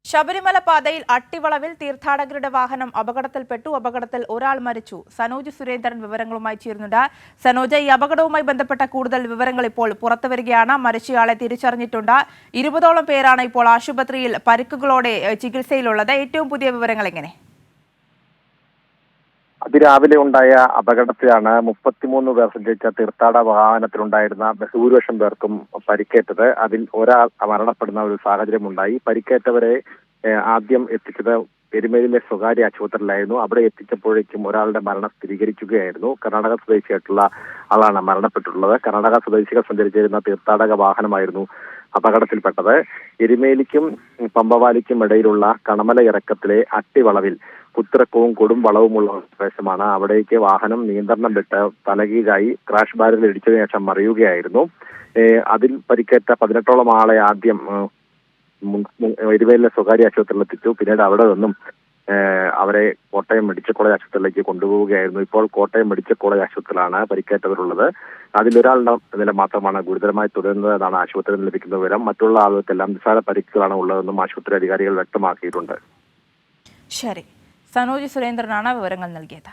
ശബരിമല പാതയിൽ അട്ടിവളവിൽ തീർത്ഥാടകരുടെ വാഹനം അപകടത്തിൽപ്പെട്ടു. അപകടത്തിൽ ഒരാൾ മരിച്ചു. സനോജ് സുരേന്ദ്രൻ വിവരങ്ങളുമായി ചേരുന്നുണ്ട്. സനോജ്, ഈ അപകടവുമായി ബന്ധപ്പെട്ട കൂടുതൽ വിവരങ്ങൾ ഇപ്പോൾ പുറത്തുവരികയാണ്. മരിച്ചയാളെ തിരിച്ചറിഞ്ഞിട്ടുണ്ട്. 20ഓളം പേരാണ് ഇപ്പോൾ ആശുപത്രിയിൽ പരിക്കുകളോടെ ചികിത്സയിലുള്ളത്. ഏറ്റവും പുതിയ വിവരങ്ങൾ എങ്ങനെ? അതിരാവിലെ ഉണ്ടായ അപകടത്തിലാണ് 33 പേർ സഞ്ചരിച്ച തീർത്ഥാടക വാഹനത്തിലുണ്ടായിരുന്ന ഭൂരിപക്ഷം പേർക്കും പരിക്കേറ്റത്. അതിൽ ഒരാൾ മരണപ്പെടുന്ന ഒരു സാഹചര്യമുണ്ടായി. പരിക്കേറ്റവരെ ആദ്യം എത്തിച്ചത് എരുമേലിയിലെ സ്വകാര്യ ആശുപത്രിയിലായിരുന്നു. അവിടെ എത്തിച്ചപ്പോഴേക്കും ഒരാളുടെ മരണം സ്ഥിരീകരിക്കുകയായിരുന്നു. കർണാടക സ്വദേശിയായിട്ടുള്ള ആളാണ് മരണപ്പെട്ടിട്ടുള്ളത്. കർണാടക സ്വദേശികൾ സഞ്ചരിച്ചിരുന്ന തീർത്ഥാടക വാഹനമായിരുന്നു അപകടത്തിൽപ്പെട്ടത്. എരുമേലിക്കും പമ്പവാലിക്കും ഇടയിലുള്ള കണമല ഇറക്കത്തിലെ അട്ടിവളവിൽ കുത്തിറക്കവും കൊടും വളവുമുള്ള പ്രദേശമാണ്. അവിടേക്ക് വാഹനം നിയന്ത്രണം വിട്ട് തലകീഴായി ക്രാഷ് ബാരിൽ ഇടിച്ചതിനു ശേഷം മറിയുകയായിരുന്നു. അതിൽ പരിക്കേറ്റ 18ഓളം ആളെ ആദ്യം എരുമേലിലെ സ്വകാര്യ ആശുപത്രിയിൽ എത്തിച്ചു. പിന്നീട് അവിടെ നിന്നും അവരെ കോട്ടയം മെഡിക്കൽ കോളേജ് ആശുപത്രിയിലേക്ക് കൊണ്ടുപോവുകയായിരുന്നു. ഇപ്പോൾ കോട്ടയം മെഡിക്കൽ കോളേജ് ആശുപത്രിയിലാണ് പരിക്കേറ്റവരുള്ളത്. അതിലൊരാളുടെ നില മാത്രമാണ് ഗുരുതരമായി തുടരുന്നതെന്നാണ് ആശുപത്രിയിൽ നിന്ന് ലഭിക്കുന്ന വിവരം. മറ്റുള്ള ആളുകൾക്കെല്ലാം നിസ്സാര പരിക്കുകളാണ് ഉള്ളതെന്നും ആശുപത്രി അധികാരികൾ വ്യക്തമാക്കിയിട്ടുണ്ട്. ശരി, സനോജ് സുരേന്ദ്രനാണ് വിവരങ്ങൾ നൽകിയത്.